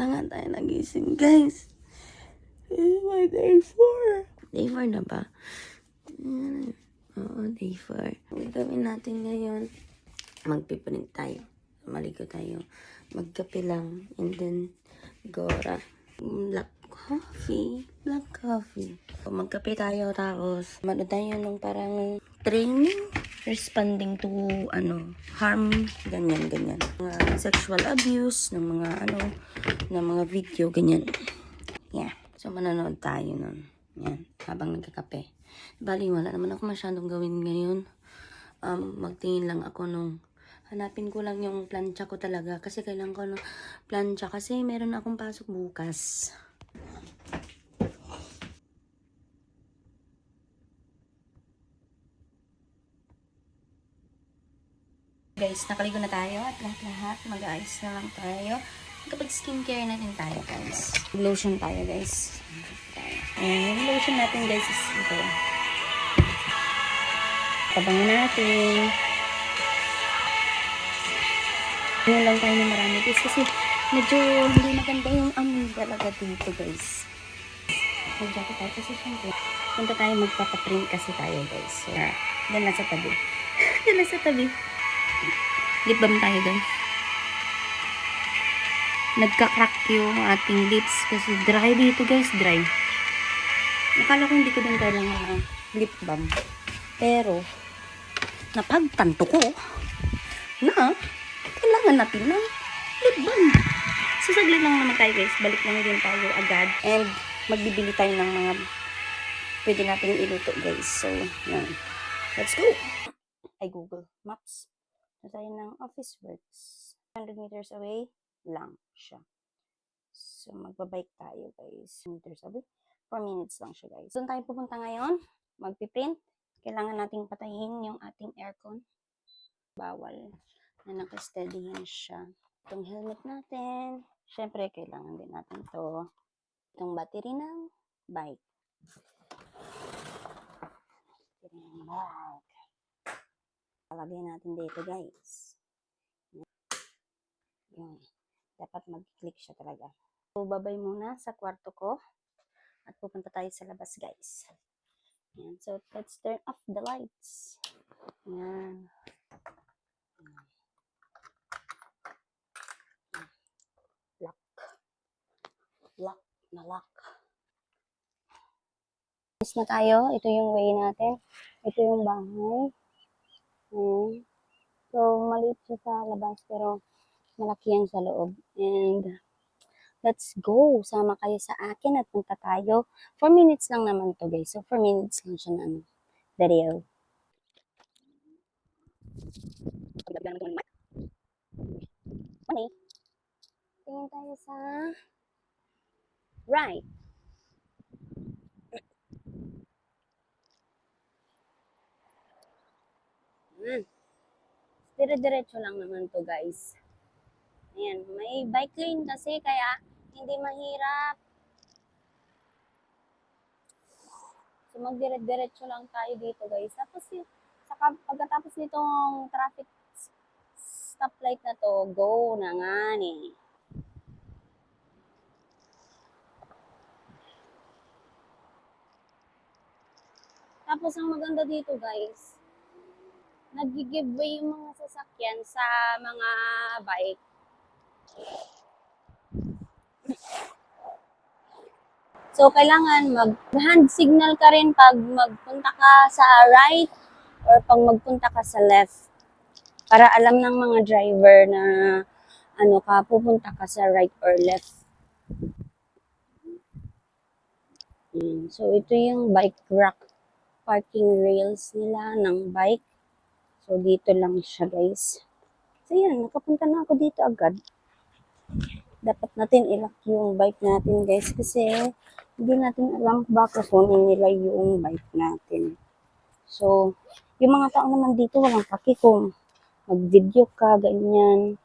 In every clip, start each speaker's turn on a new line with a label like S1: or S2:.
S1: na nga tayo nagising, guys. It's my day 4. Day 4 na ba? Oo, day 4. Ang gagawin natin ngayon, magpiprint tayo. Maligo tayo. Magkape lang. And then, Gora. Black coffee. Magkape tayo, tapos manood tayo ng parang training responding to harm, ganyan. Mga sexual abuse, ng mga video, ganyan. Yeah. So, manonood tayo nun. Yan. Habang nagkakape. Bali, wala naman ako masyadong gawin ngayon. Magtingin lang ako hanapin ko lang yung plancha ko talaga. Kasi kailangan ko plancha. Kasi meron akong pasok bukas. Guys, nakaligo na tayo at lahat mag-ayos na lang tayo. Kapag skincare natin tayo, guys. Lotion tayo, guys. And yung lotion natin, guys, is ito. Tabangan natin. Ano lang tayo ng marami, guys. Kasi medyo hindi maganda yung amoy talaga dito, guys. Mag-jacket tayo kasi syempre. Punta tayo magpapaprint kasi tayo, guys. So, yan lang sa tabi. Yan lang sa tabi. Lip balm tayo, guys. Nagka-crack yung ating lips kasi dry dito, guys. Dry. Akala ko hindi ko din kailangan ng lip balm. Pero, napagtanto ko na kailangan natin ng lip balm. So, saglit lang naman tayo, guys. Balik lang din tayo agad. And, magbibili tayo ng mga pwede natin iluto, guys. So, yan. Let's go! Ay, Google Maps. Na tayo ng Office Works. 100 meters away lang siya. So, magbabike tayo, guys. Meters away. 4 minutes lang siya, guys. Doon tayo pupunta ngayon. Magpiprint. Kailangan nating patayin yung ating aircon. Bawal na naka-steady yan siya. Itong helmet natin. Siyempre, kailangan din natin to. Itong battery ng bike. Battery ng bike. Palagay natin dito, guys. Yun. Dapat mag-click siya talaga. So, babay muna sa kwarto ko. At pupunta tayo sa labas, guys. Yan. So, let's turn off the lights. Yan. Lock. Alis na tayo. Ito yung way natin. Ito yung bahay. Yan. So, maliit siya sa labas, pero malaki yan sa loob. And, let's go. Sama kayo sa akin at punta tayo. 4 minutes lang naman to, guys. So, 4 minutes lang siya na video. Okay. Tingin tayo sa right. Dire-diretso lang naman to, guys. Ayan, may bike lane kasi kaya hindi mahirap. So, magdire-diretso lang tayo dito, guys. Tapos, pagkatapos nitong traffic stoplight na to, go na nga ni. Tapos, ang maganda dito, guys, nag-giveaway yung mga sasakyan sa mga bike. So, kailangan mag-hand signal ka rin pag magpunta ka sa right or pag magpunta ka sa left. Para alam ng mga driver na pupunta ka sa right or left. So, ito yung bike rack parking rails nila ng bike. So, dito lang siya, guys. So, yan. Nakapunta na ako dito agad. Dapat natin ilock yung bike natin, guys. Kasi, hindi natin alam baka kunin nila yung bike natin. So, yung mga tao naman dito, walang paki kung mag-video ka, ganyan.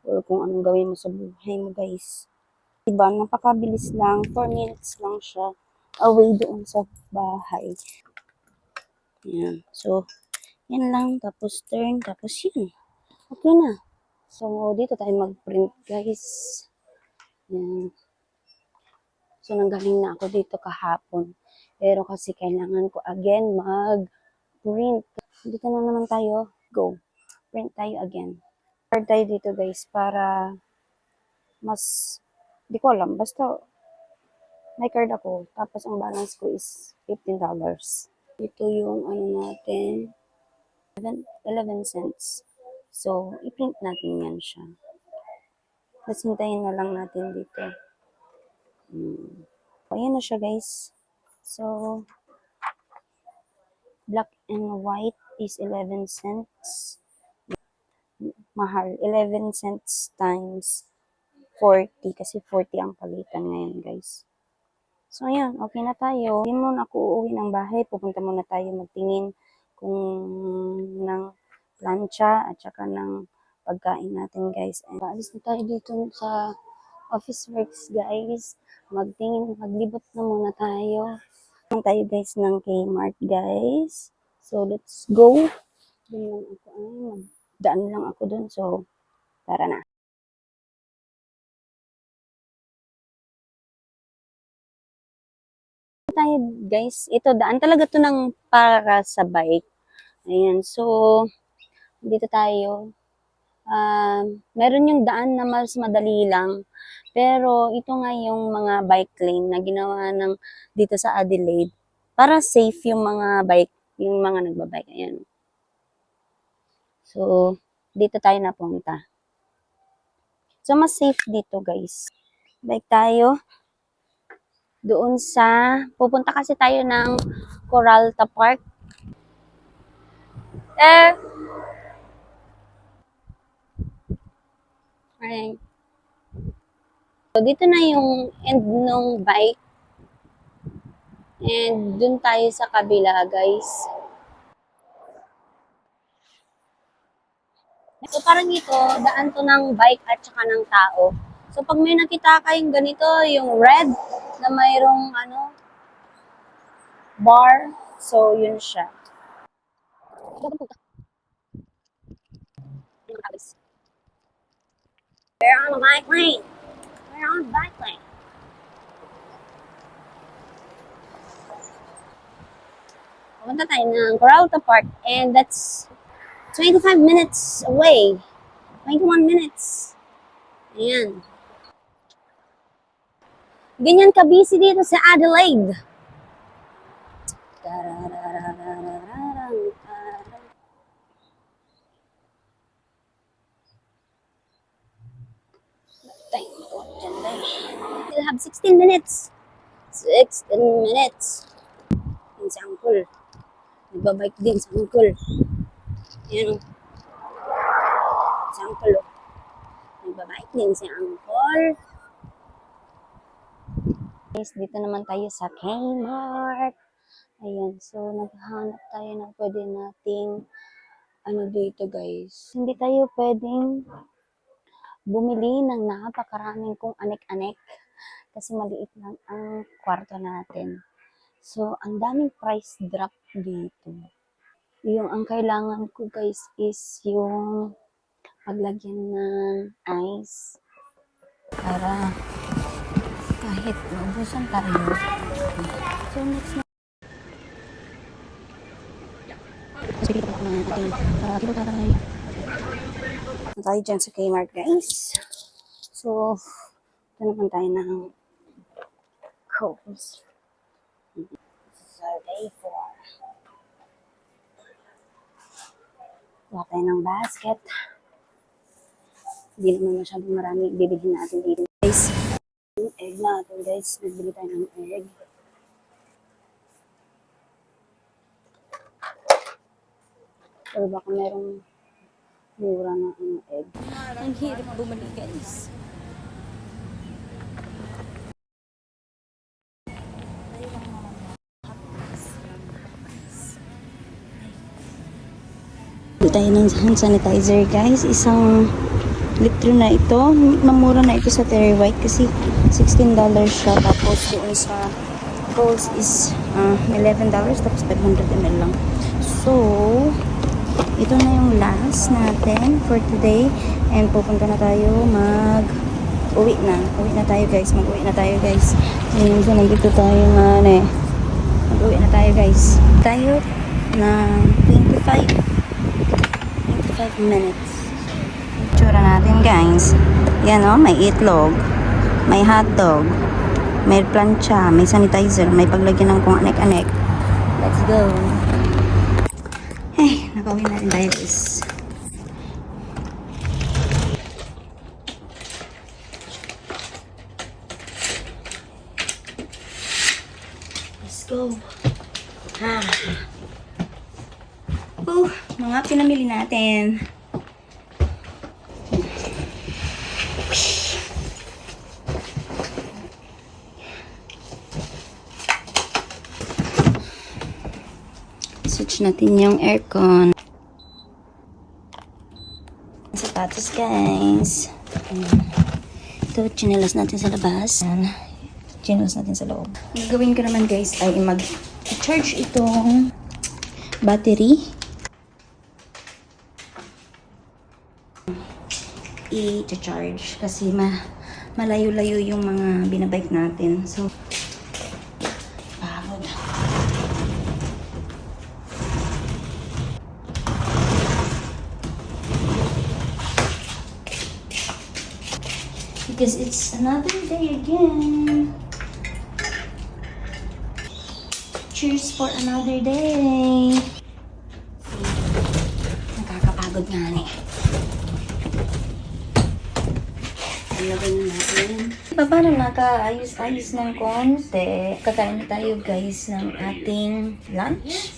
S1: Or kung anong gawin mo sa buhay mo, guys. Diba? Napakabilis lang. 4 minutes lang siya. Away doon sa bahay. Yan. So, yan lang. Tapos turn. Tapos yun. Okay na. So, dito tayo mag-print, guys. Yan. So, nanggaling na ako dito kahapon. Pero kasi kailangan ko again mag-print. Dito na naman tayo. Go. Print tayo again. Card tayo dito guys para mas, di ko alam. Basta may card ako. Tapos ang balance ko is $15. Ito yung ano natin. 11 cents. So, i-print natin yan siya. Tapos hintayin na lang natin dito. Ayan na siya guys. So, black and white is 11 cents. Mahal. 11 cents times 40 kasi 40 ang palitan ngayon guys. So ayan, okay na tayo. Hindi muna ako uuwi ng bahay. Pupunta muna tayo magtingin kung ng plancha at saka ng pagkain natin guys. And paalis na tayo dito sa office works guys. Maglibot na muna tayo. Tayo guys ng Kmart guys. So let's go. Daan lang ako dun. So tara na. Tayo guys, ito daan talaga to ng para sa bike. Ayan, so dito tayo. Meron yung daan na mas madali lang. Pero ito nga yung mga bike lane na ginawa ng dito sa Adelaide para safe yung mga bike, yung mga nagbabike. Ayan. So, dito tayo napunta. So, mas safe dito guys. Bike tayo. Doon sa, pupunta kasi tayo ng Coralta Park. Right. So, dito na yung end ng bike. And dun tayo sa kabila, guys. So, parang ito, daan to ng bike at saka ng tao. So, pag may nakita kayong ganito, yung red na mayroong bar, so, yun siya. We're on a bike lane. We're on a bike lane. Pupunta tayo ng Coralta Park and that's 25 minutes away. 21 minutes. Ayan. Ganyan ka-busy dito sa Adelaide. We'll have 16 minutes. 16 minutes. Yan si Uncle. Nagbabike din si Uncle. Yan. Si Uncle. Nagbabike din si Uncle. Guys, dito naman tayo sa Kmart. Ayan. So, naghahanap tayo ng pwede nating dito guys. Hindi tayo pwedeng bumili ng napakaraming kung anek-anek kasi maliit lang ang kwarto natin. So, ang daming price drop dito. Yung ang kailangan ko guys is yung paglagyan ng ice para kahit maubusan tayo. So, next na. Kasi dito ako ng ating dito tayo. Tayo dyan sa Kmart guys. So, ito naman tayo ng Coles. Survey 4. Wala tayo ng basket. Hindi naman masyadong marami bibilhin natin dito. Guys, yung egg natin guys. Nagbili tayo ng egg. Pero baka merong mura na egg. Ang hirap bumili guys. Tayo ng hand sanitizer guys, isang litro na ito, mamura na ito sa Terry White kasi $16 siya, tapos doon sa Coles is $11 tapos 500 ml lang. So ito na yung last natin for today and pupunta na tayo Uwi na. Uwi na tayo guys. Mag-uwi na tayo guys. Ayun, so nandito tayo nga Mag-uwi na tayo guys. Tayo na 25 minutes. Tsura natin guys. Yan o, may itlog. May hotdog. May plancha. May sanitizer. May paglagyan ng kung anek-anek. Let's go. Hey, nakauwi na rin tayo guys. Let's go. Mga pinamili natin. Switch natin yung aircon. Sapatos guys. Ito, chinelas natin sa labas. Chinelas natin sa loob. Ang gawin ko naman guys ay mag-charge itong battery. I-charge kasi malayo-layo yung mga binabike natin. So, pagod. Because it's another day again. Cheers for another day. Nakakapagod nga Ilagay na natin. Paano nakaayos-ayos ng konti? Kakain na tayo guys ng ating lunch.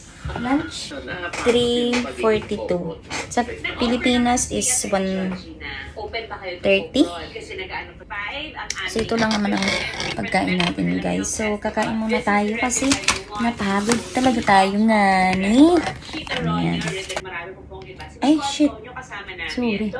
S1: 3:42. Sa Pilipinas is 1:30. So ito lang naman ang pagkain natin guys. So kakain muna tayo kasi napagod talaga tayo nga ni. Ayan. Ay shit. Sorry.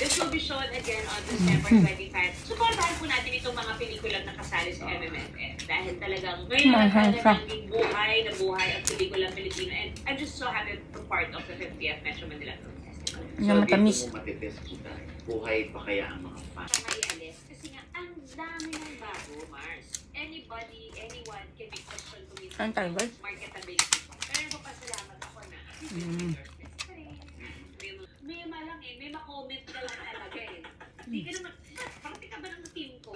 S2: This will be shown again on December 25. Supportahan po natin itong mga pelikulang nakasali sa MMFF. Dahil talagang ngayon naging buhay na buhay ang pelikulang Pilipino. And I'm just so happy to be part of the 50th Metro Manila Film Festival.
S1: Yung matamis.
S3: Matitest kita. Buhay pa kaya ang mga fans?
S2: Maialis kasi nga ang dami ng bago, Mars. Anybody, anyone can be questioned to meet
S1: Saan tayo guys?
S2: marketability. Pero nagpapasalamat ako na may malang may ma-comment ka lang talaga Hindi ka naman, parang ka ba ng team ko?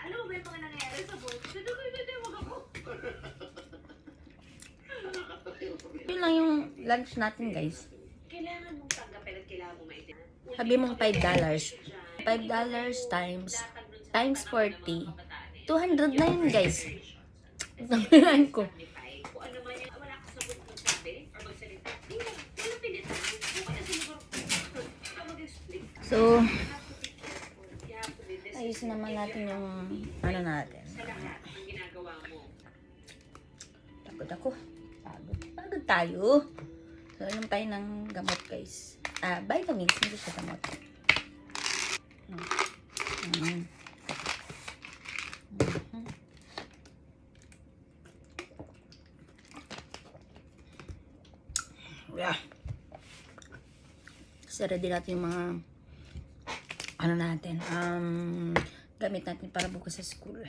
S2: Alam mo ba yung mga nangyayari sa board? Wag ako.
S1: Yun lang yung lunch natin guys.
S2: Kailangan mong tanggapin at kailangan mong maintindihan.
S1: Sabi mong $5. $5 times 40. 200 na yun guys. Nabilaan ko.
S2: Kung ano man yan, wala ka sa board magsabi or magsalita. Hindi mo pilitan. Kung ano siguro, ikaw mag-explain.
S1: So, ayusin naman natin yung ano natin.
S2: Sa lahat ng ginagawa mo.
S1: Pagod ako. Pagod tayo. So, inom tayo ng gamot guys. Vitamins, hindi siya gamot. Yeah. So, ready natin yung mga ano natin, gamit natin para bukas sa school.